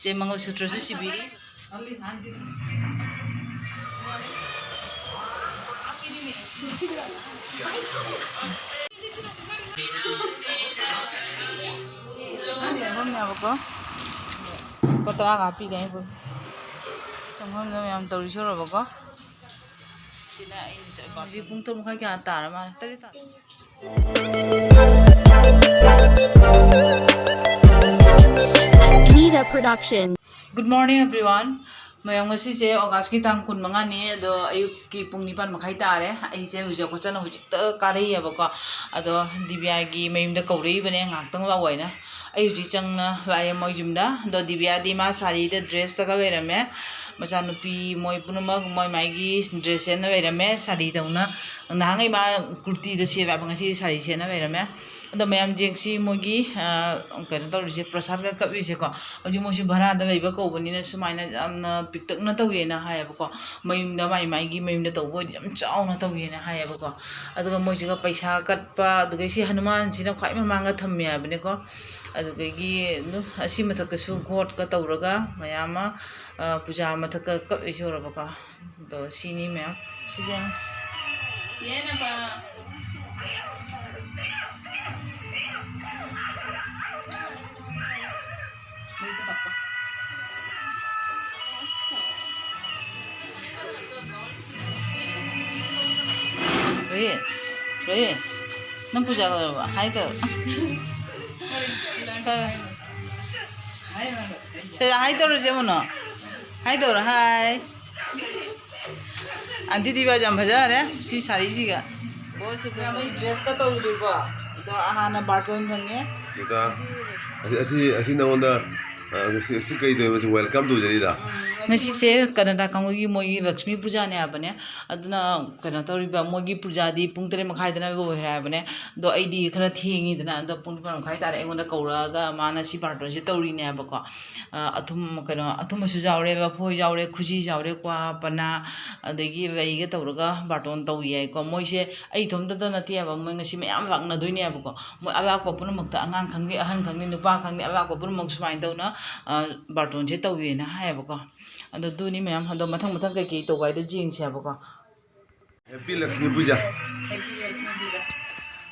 चे मंगलसूत्र से शिबिरी को पतरा कापी गए चंगम मैम तौरी सोरबको जी पुंग तो मुखा क्या तारा मार तरी ता Production. Good morning everyone. Mayam ngasi se August ki tang kun manga ni ado ayuk ki pung nipan makhai tare ai se hujak ko chana hujik ta kare yabako ado Divya gi mayum da kauri bane ngaktang ba waina ai hujik changna waya moi jumda do Divya di ma sari da dress ta ka berame machanupi moi punama moi mai gi dress na berame sari dauna nangai ma kurti da se ba ngasi sari se na berame ado mayam jengsi mogi kana tawrise prasad ka kapise ko aji mosi bhara da baiba ko bani na sumaina amna piktak na tawiye na hayaba ko mayum da mai gi mayum da tawbo jam chaw na tawiye na hayaba ko aduga mosi ga paisa katpa aduga si hanuman sina khwai mamanga thamya bane ko aduga gi nu asi mathak ta su god ka tawraga mayama puja mathak ka kapise oraba ko do sini mayam sigens yena ba Rin, nang puja ka ba? Hi to. Hi to ro jemo no. Hi to ro hi. Auntie Diva jam bhaja re si sari ji ga. Bahut shukriya mai dress ka to ri ko. To ahana Barton bhange. Ita asi na onda asi kai do welcome to jari da. Nasi se Kannada kangogi mogi Laxmi puja ne abane aduna kana toriba mogi puja di pung 3 makhai dana bo hera abane do aidi khara thingi dana do pung 4 makhai tare engona kaura ga mana si Barton se tori ne abako athum kana athum su jawre ba phoi jawre khuji jawre kwa pana adagi wei ga tawraga Barton tawi ai ko moi se ai thom da na ti aba moi ngasi mayam wak na doine abako moi abak pa pun makta angang khangni ahan khangni nupa khangni abak pa pun mak sumain dawna Barton se tawi na hai abako ado duni mayam ado mathang kai kai to gai da jing se abako Happy Laxmi puja.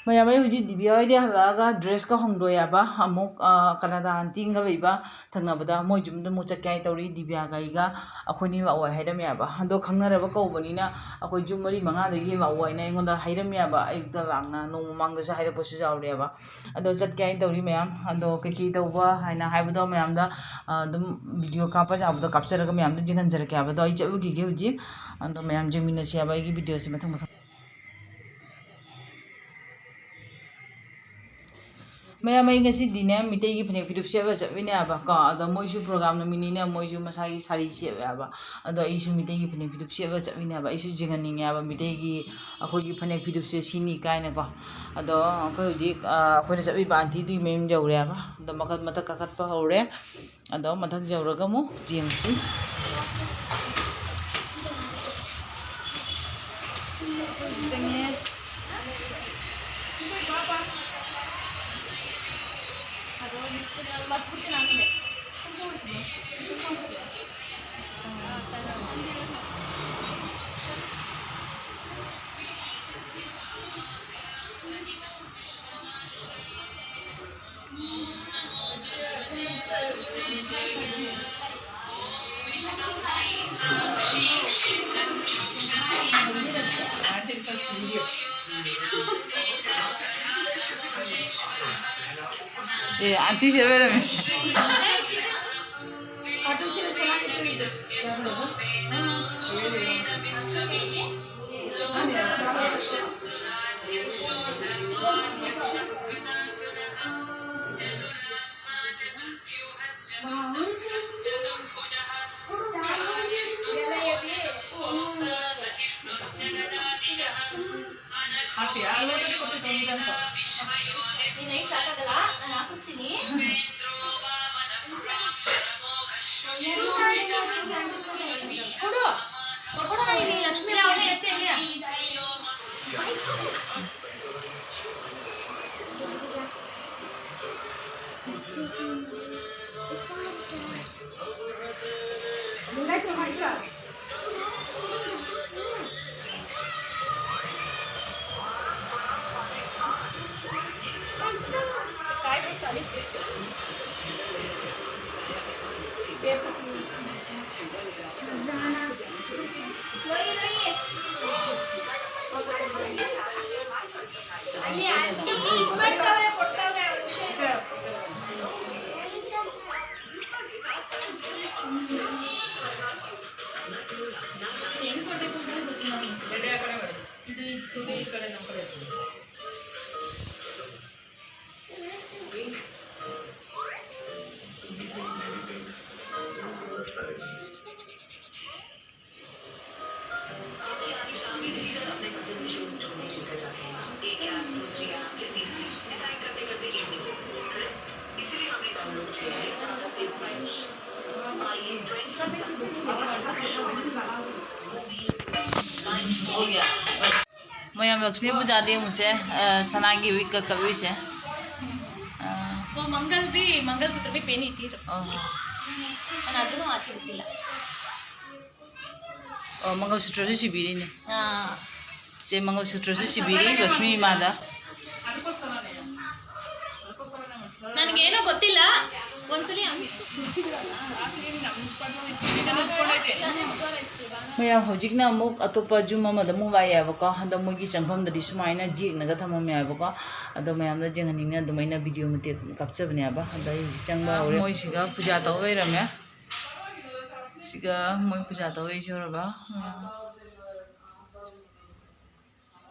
mayam ai huji Divya ide haga dress ka hongdo ya ba amuk Kannada anting ga baiba thangna bada moi jumda mu chakai tawri Divya ga iga akhoni wa wai haidam ya ba ado khangna ra ba ko bani na akhoi jum mari manga da gi wa wai na ingonda haidam ya ba ai da wangna no mang da sa haida posu jawre ba ado chakai tawri mayam ado kai to ba haina haibado mayam da dum video ka pa jabdo capture ga mayam da jingan jar ka ba do ai chabu gi ge huji ando mayam jemina se ba gi video se mathang mayam ai ngasi dine mitei gi phane phidup se ba chawine aba ka ado moisu program no minine moisu masai sari se aba ado isu mitei gi phane phidup se ba chawine aba isu jinganing aba mitei gi akhoi gi phane phidup se sini kaina ko ado akhoi ji akhoi na chabi ba anti dui mem jawre aba ado makat matak kakat pa hore ado mathak jawraga mu jingsi jengye auntie se vera me Laxmi रावले येते क्या हो गया मैं लक्ष्मी पूजा दे मुझे सना की week का कभी से वो मंगलसूत्र भी पेनी थी ನಾನು ಅದನ್ನು ಆಚೆ ಬಿಟ್ಟಿಲ್ಲ मंगलसूत्र से शिबिरी ने ಹಾಂ से मंगलसूत्र से शिबिरी लक्ष्मी माता ನನಗೇನೋ ಗೊತ್ತಿಲ್ಲ ಒಂದ್ಸಲಿ मैं हजिकना अमुक अतोप जुम अमु वाइबको हद मोगी चंफमदी सुमायना जिगनगा थममेबको अदो मैम जेंगनिंगना दुमैना वीडियो मते कापचबनेबा अद चंगबा हौरे मोय सिगा पूजा तौबैरमे सिगा मोय पूजा तौबै जोरबा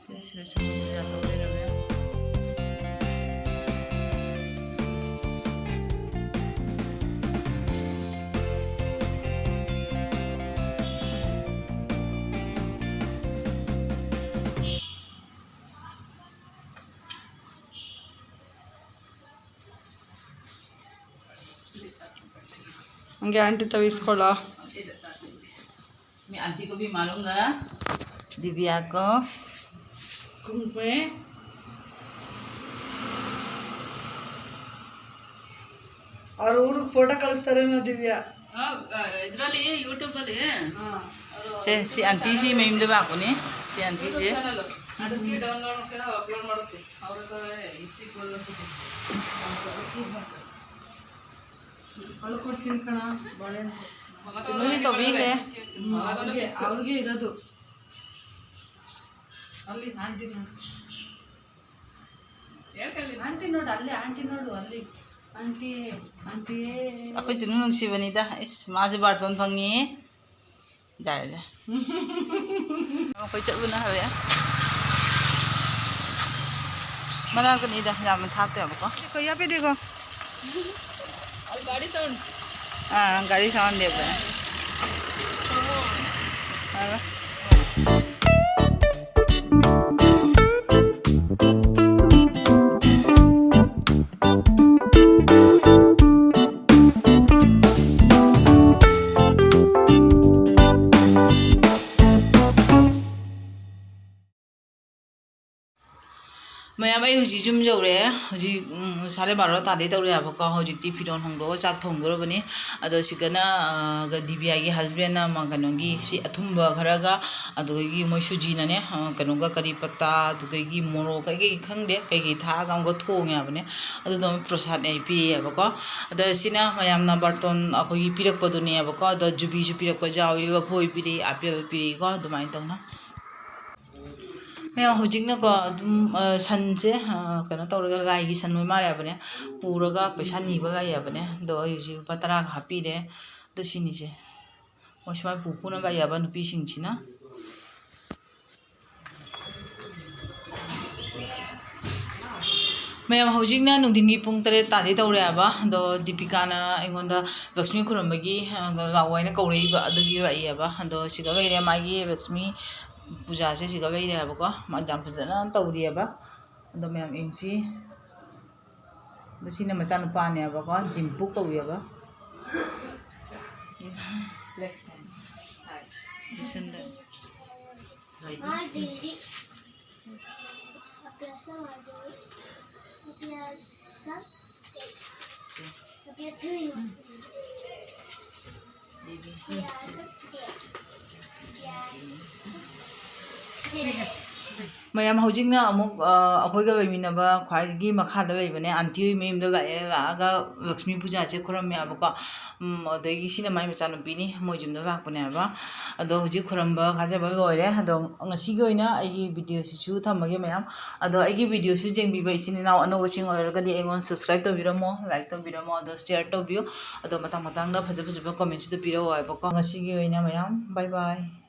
से पूजा तौबैरमे हंगे आंटी तवीस्ಕೊಳ್ಳ मैं आंटी को भी मारूंगा दिव्या को कुंकुमे और ऊर फोटो ಕಳಿಸ್ತಾರೇನೋ ದಿವ್ಯಾ ಇದರಲ್ಲಿ ಯೂಟ್ಯೂಬ್ ಅಲ್ಲಿ से आंटी सी मेम दे बाको ने से आंटी से ಅದಕ್ಕೆ ಡೌನ್ಲೋಡ್ ಮಾಡ್ಕೊಂಡು ಅಪ್ಲೋಡ್ ಮಾಡುತ್ತೆ ಅವರಿಗೆ ಇಸಿ ಕೊಲ್ಲಸುತ್ತೆ ಕಳ್ಕೊಡ್ತೀನಿ ಕಣ ಬಾಳೆಹಣ್ಣು चुनूरी तो भी है ಅವ್ರಿಗೆ ಇರೋದು ಅಲ್ಲಿ ಆಂಟಿ ನೋಡು ಆಂಟಿ ನೋಡು ಅಲ್ಲಿ ಆಂಟಿ ನೋಡು ಅಲ್ಲಿ आंटी आंटी अखोई चुनु नुंसिबनिदा इस माजु बार्टन फंगनी जारे जा अखोई चबुना हवे मना कनिदा जाम थापते अबको को या पे देखो ಅಲ್ಲಿ ಗಾಡಿ ಸೌಂಡ್ हां गाड़ी साउंड दे बे हां मैम आई हजी जुम जौरे हजी 12:30 तादे तौरे आबको हजिति फिरोन होंगदो चाक थोंगदोरबनी अदो सिगना दिव्या की हस्बैंड मा कनोगी सि अथुंबा खरागा अदोगी मोय सुजीनाने कनोगा करी पत्ता अदोगी मोरो कई खंगदे कई था गामगो थोंगे आबने अदो प्रसाद नै पियाबको अदो सिना मैम ना बर्तन अखोगी पिरकपदुने आबको अदो जुबी सु पिरकप जावी बफोय पिरि आपेल पिरि को दुमाइन तौना मैं हजिकना को सन से कनो तौरगा गायगी सन मोय मारे बने पूरगा पैसा नीबा गाय बने दो युजी 10 हापीरे दो सिनी से मोसमा पुपुना बाया बा नुपी सिंगसिना मैम हजिकना नुदिनी पुंग 3 तादे तौरे आबा दो दीपिकाना एंगोंदा लक्ष्मी खुरमगी लावायना कौरेबा अदुगी बाइयाबा दो सिगा बैरे मागी लक्ष्मी पूजा से सिगा बैरे आबको माजाम फजना तौरियाबा दो मैम एमसी दसिना मचा नुपाने आबको दिमपुक तौरियाबा लेफ्ट हैंड जिसंदा right Yes. mayam hojingna amuk akhoi baiminaba khwaigi makhada baibane auntie mayimda laaga Laxmi puja che khurame abako adagi sina mai machanu pini mojimda bakpane aba ado hoji khuramba khajaba loire ado ngasi gi oina aigi video sichu thamage mayam ado aigi video su jengbiba ichinina ano watching oiragadi engon subscribe to biramo like to biramo ado share to bio ado matang matang da phaja phaja comment to biro abako ngasi gi oina mayam bye bye